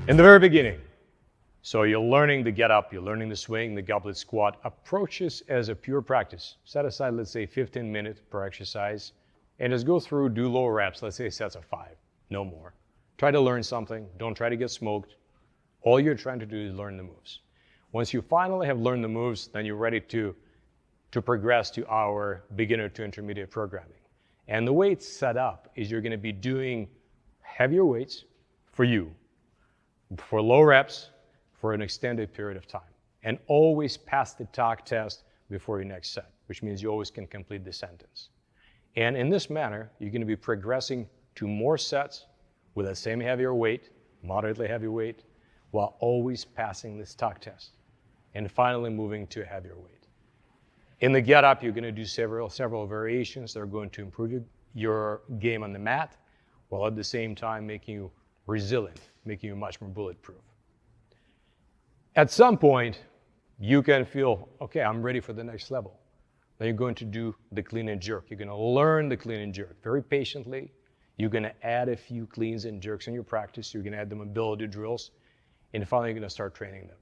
In the very beginning, so you're learning the get up, you're learning the swing, the goblet squat. Approach this as a pure practice. Set aside, let's say, 15 minutes per exercise, and just go through, do low reps, let's say sets of 5, no more. Try to learn something, don't try to get smoked. All you're trying to do is learn the moves. Once you finally have learned the moves, then you're ready to progress to our beginner to intermediate programming. And the way it's set up is you're gonna be doing heavier weights for you, for low reps, for an extended period of time. And always pass the talk test before your next set, which means you always can complete the sentence. And in this manner, you're gonna be progressing to more sets with the same heavier weight, moderately heavy weight, while always passing this talk test. And finally moving to a heavier weight. In the get up, you're gonna do several variations that are going to improve your game on the mat, while at the same time making you resilient, making you much more bulletproof. At some point, you can feel, okay, I'm ready for the next level. Then you're going to do the clean and jerk. You're gonna learn the clean and jerk very patiently. You're gonna add a few cleans and jerks in your practice. You're gonna add the mobility drills, and finally you're gonna start training them.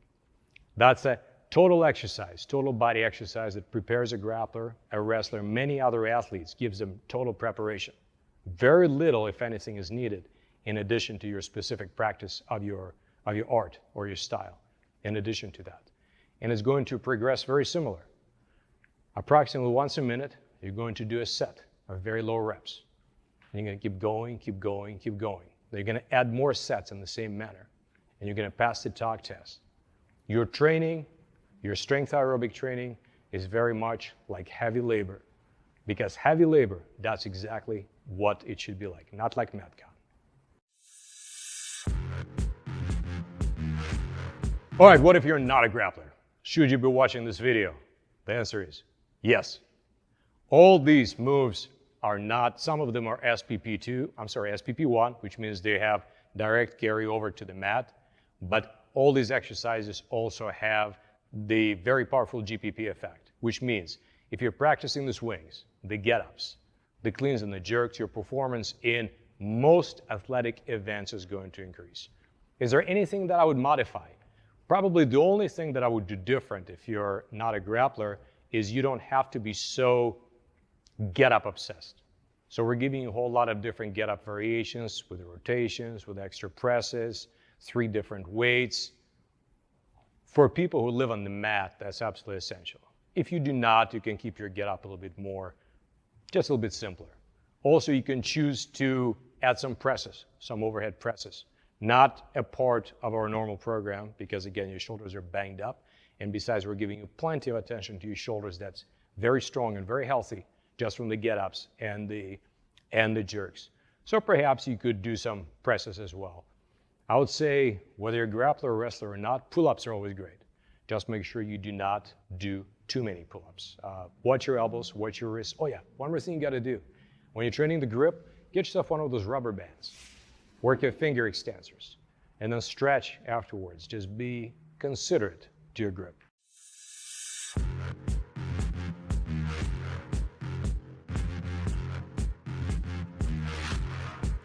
That's a total exercise, total body exercise that prepares a grappler, a wrestler, many other athletes, gives them total preparation. Very little, if anything, is needed in addition to your specific practice of your art or your style, in addition to that. And it's going to progress very similar. Approximately once a minute, you're going to do a set of very low reps. And you're gonna keep going, keep going, keep going. Then you're gonna add more sets in the same manner, and you're gonna pass the talk test. Your training, your strength aerobic training is very much like heavy labor, because heavy labor, that's exactly what it should be like, not like Metcon. All right, what if you're not a grappler? Should you be watching this video? The answer is yes. All these moves are not, some of them are SPP1, which means they have direct carry over to the mat, but all these exercises also have the very powerful GPP effect, which means if you're practicing the swings, the get-ups, the cleans and the jerks, your performance in most athletic events is going to increase. Is there anything that I would modify? Probably the only thing that I would do different if you're not a grappler is you don't have to be so get-up obsessed. So we're giving you a whole lot of different get-up variations with the rotations, with extra presses, 3 different weights. For people who live on the mat, that's absolutely essential. If you do not, you can keep your get up a little bit more, just a little bit simpler. Also, you can choose to add some presses, some overhead presses. Not a part of our normal program, because again, your shoulders are banged up. And besides, we're giving you plenty of attention to your shoulders that's very strong and very healthy, just from the get-ups and the jerks. So perhaps you could do some presses as well. I would say, whether you're a grappler or wrestler or not, pull-ups are always great. Just make sure you do not do too many pull-ups. Watch your elbows, watch your wrists. Oh yeah, one more thing you gotta do. When you're training the grip, get yourself one of those rubber bands. Work your finger extensors, and then stretch afterwards. Just be considerate to your grip.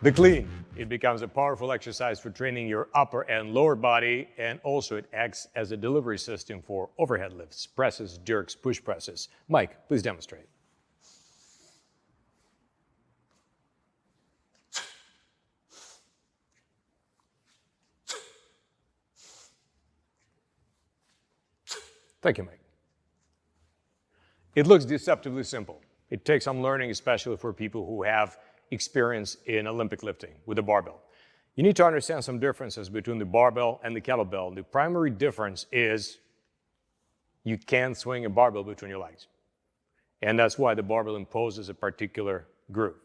The clean. It becomes a powerful exercise for training your upper and lower body, and also it acts as a delivery system for overhead lifts, presses, jerks, push presses. Mike, please demonstrate. Thank you, Mike. It looks deceptively simple. It takes some learning, especially for people who have experience in Olympic lifting with a barbell. You need to understand some differences between the barbell and the kettlebell. The primary difference is you can't swing a barbell between your legs. And that's why the barbell imposes a particular groove.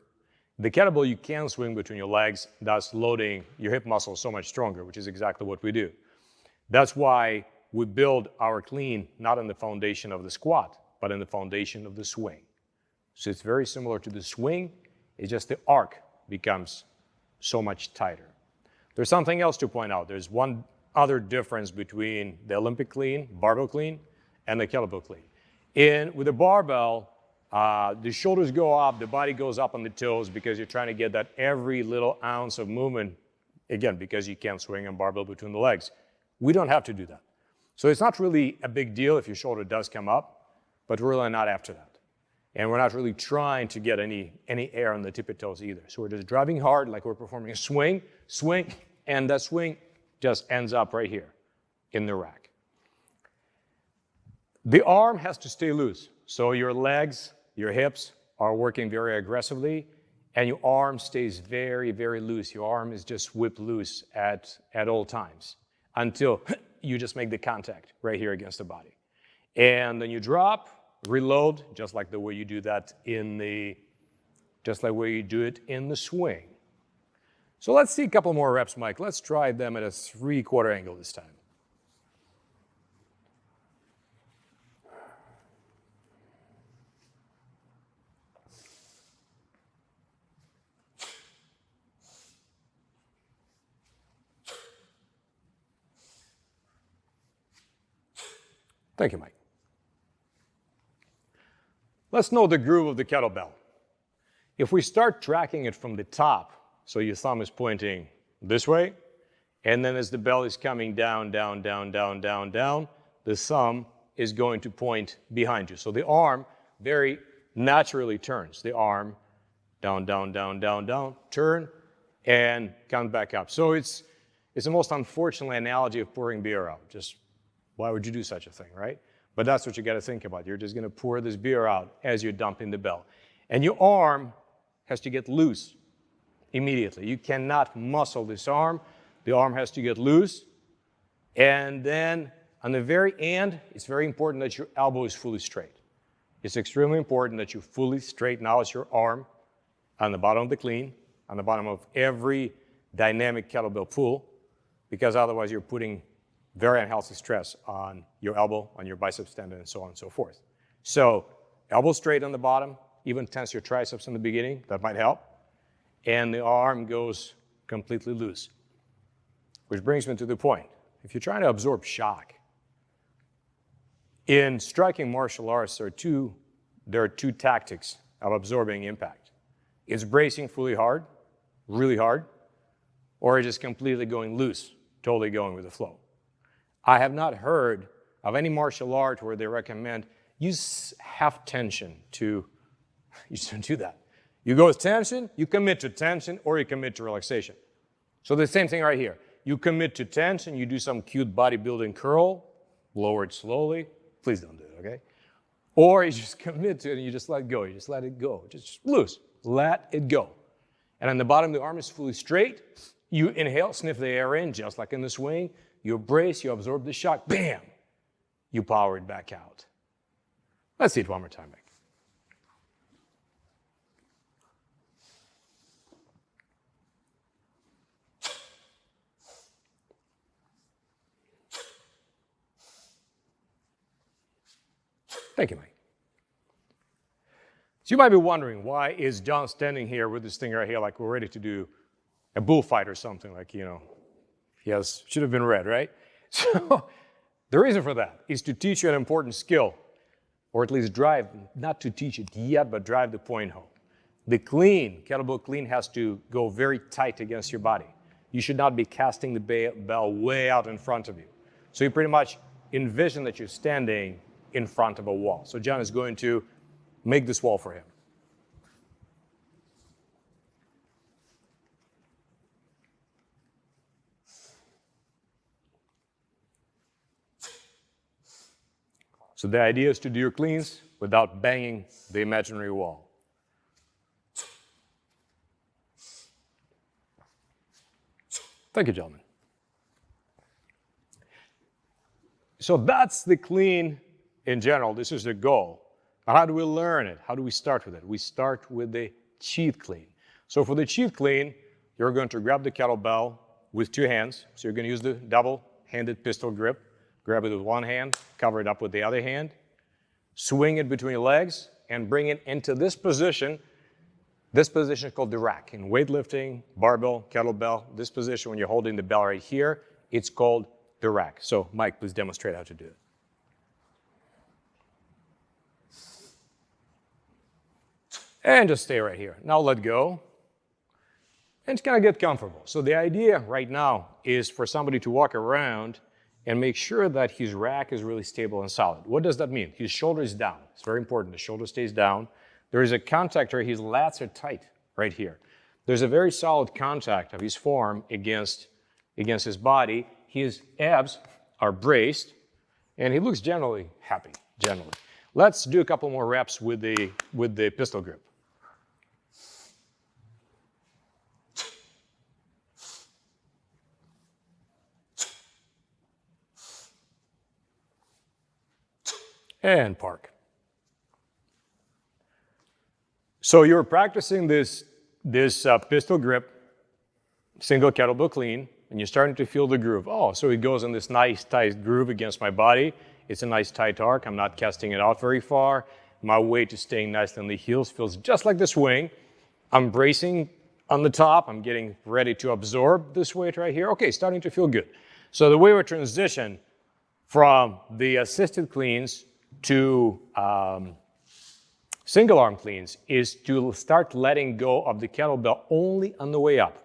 The kettlebell you can swing between your legs, thus loading your hip muscles so much stronger, which is exactly what we do. That's why we build our clean not on the foundation of the squat, but in the foundation of the swing. So it's very similar to the swing. It's just the arc becomes so much tighter. There's something else to point out. There's one other difference between the Olympic clean, barbell clean, and the kettlebell clean. With the barbell, the shoulders go up, the body goes up on the toes because you're trying to get that every little ounce of movement Again, because you can't swing a barbell between the legs. We don't have to do that. So it's not really a big deal if your shoulder does come up, but we're really not after that. And we're not really trying to get any air on the tippy toes either. So we're just driving hard like we're performing a swing, and that swing just ends up right here in the rack. The arm has to stay loose. So your legs, your hips are working very aggressively, and your arm stays very, very loose. Your arm is just whipped loose at all times until you just make the contact right here against the body. And then you drop, reload, just like the way you do that just like where you do it in the swing. So let's see a couple more reps, Mike. Let's try them at a 3/4 angle this time. Thank you, Mike. Let's know the groove of the kettlebell. If we start tracking it from the top, so your thumb is pointing this way, and then as the bell is coming down, down, down, down, down, down, the thumb is going to point behind you. So the arm very naturally turns. The arm down, down, down, down, down, turn, and come back up. So it's the most unfortunate analogy of pouring beer out. Just why would you do such a thing, right? But that's what you got to think about. You're just going to pour this beer out as you're dumping the bell. And your arm has to get loose immediately. You cannot muscle this arm. The arm has to get loose. And then on the very end, it's very important that your elbow is fully straight. It's extremely important that you fully straight. Now it's your arm on the bottom of the clean, on the bottom of every dynamic kettlebell pull, because otherwise you're putting very unhealthy stress on your elbow, on your biceps tendon, and so on and so forth. So elbow straight on the bottom, even tense your triceps in the beginning, that might help. And the arm goes completely loose. Which brings me to the point. If you're trying to absorb shock, in striking martial arts, there are two tactics of absorbing impact. It's bracing fully hard, really hard, or just completely going loose, totally going with the flow. I have not heard of any martial art where they recommend use half tension to, you just don't do that. You go with tension, you commit to tension, or you commit to relaxation. So the same thing right here. You commit to tension, you do some cute bodybuilding curl, lower it slowly. Please don't do it, okay? Or you just commit to it and you just let go. You just let it go. Just loose. Let it go. And on the bottom, the arm is fully straight. You inhale, sniff the air in, just like in the swing. You brace, you absorb the shock, bam! You power it back out. Let's see it one more time, Mike. Thank you, Mike. So you might be wondering, why is John standing here with this thing right here like we're ready to do a bullfight or something, like, yes, should have been red, right? So the reason for that is to teach you an important skill, or at least drive, not to teach it yet, but drive the point home. The clean, kettlebell clean, has to go very tight against your body. You should not be casting the bell way out in front of you. So you pretty much envision that you're standing in front of a wall. So John is going to make this wall for him. So the idea is to do your cleans without banging the imaginary wall. Thank you, gentlemen. So that's the clean in general. This is the goal. How do we learn it? How do we start with it? We start with the cheat clean. So for the cheat clean, you're going to grab the kettlebell with two hands. So you're going to use the double-handed pistol grip. Grab it with one hand, cover it up with the other hand, swing it between your legs, and bring it into this position. This position is called the rack. In weightlifting, barbell, kettlebell, this position when you're holding the bell right here, it's called the rack. So Mike, please demonstrate how to do it. And just stay right here. Now let go. and kind of get comfortable. So the idea right now is for somebody to walk around and make sure that his rack is really stable and solid. What does that mean? His shoulder is down. It's very important. The shoulder stays down. There is a contact where his lats are tight right here. There's a very solid contact of his forearm against his body. His abs are braced, and he looks generally happy, generally. Let's do a couple more reps with the pistol grip. And park. So you're practicing this pistol grip, single kettlebell clean, and you're starting to feel the groove. Oh, so it goes in this nice tight groove against my body. It's a nice tight arc. I'm not casting it out very far. My weight is staying nicely on the heels. Feels just like the swing. I'm bracing on the top. I'm getting ready to absorb this weight right here. Okay, starting to feel good. So the way we transition from the assisted cleans to single arm cleans is to start letting go of the kettlebell only on the way up.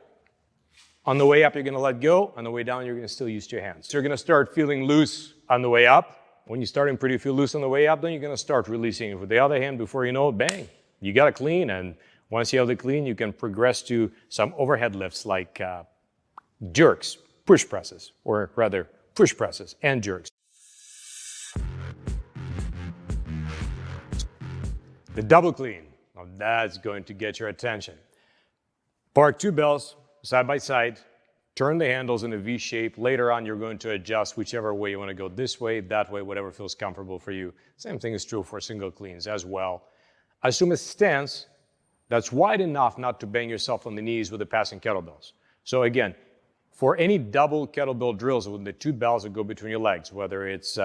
On the way up, you're going to let go. On the way down, you're going to still use your hands. So you're going to start feeling loose on the way up. When you're starting pretty feel loose on the way up, then you're going to start releasing it with the other hand. Before you know it, bang, you got a clean. And once you have the clean, you can progress to some overhead lifts like jerks, push presses, or rather push presses and jerks. The double clean, now that's going to get your attention. Park two bells side by side, turn the handles in a V shape. Later on, you're going to adjust whichever way you want to go, this way, that way, whatever feels comfortable for you. Same thing is true for single cleans as well. Assume a stance that's wide enough not to bang yourself on the knees with the passing kettlebells. So again, for any double kettlebell drills with the two bells that go between your legs, whether it's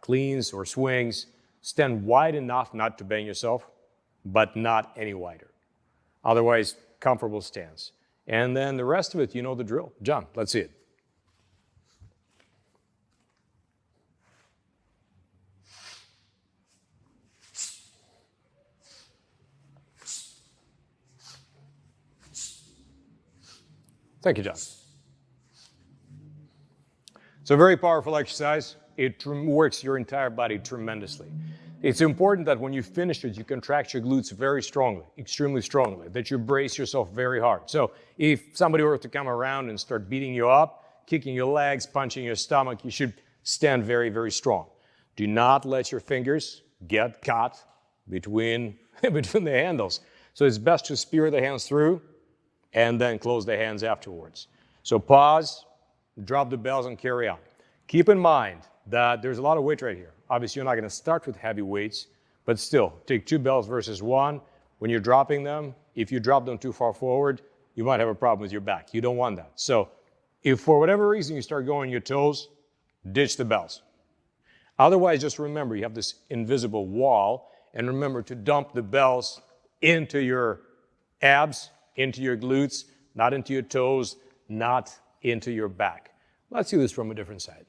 cleans or swings, stand wide enough not to bang yourself, but not any wider. Otherwise, comfortable stance. And then the rest of it, you know the drill. John, let's see it. Thank you, John. It's a very powerful exercise. It works your entire body tremendously. It's important that when you finish it, you contract your glutes very strongly, extremely strongly, that you brace yourself very hard. So if somebody were to come around and start beating you up, kicking your legs, punching your stomach, you should stand very, very strong. Do not let your fingers get caught between the handles. So it's best to spear the hands through and then close the hands afterwards. So pause, drop the bells, and carry on. Keep in mind that there's a lot of weight right here. Obviously, you're not going to start with heavy weights, but still, take two bells versus one. When you're dropping them, if you drop them too far forward, you might have a problem with your back. You don't want that. So if for whatever reason you start going your toes, ditch the bells. Otherwise, just remember, you have this invisible wall, and remember to dump the bells into your abs, into your glutes, not into your toes, not into your back. Let's do this from a different side.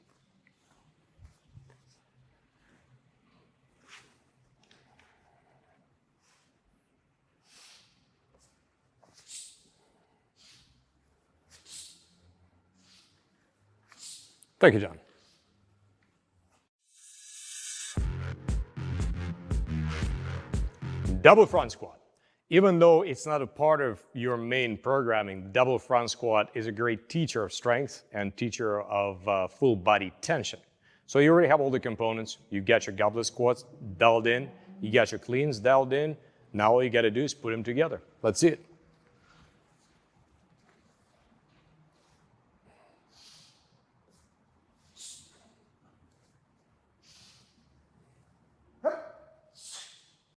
Thank you, John. Double front squat. Even though it's not a part of your main programming, double front squat is a great teacher of strength and teacher of full body tension. So you already have all the components. You got your goblet squats dialed in. You got your cleans dialed in. Now all you got to do is put them together. Let's see it.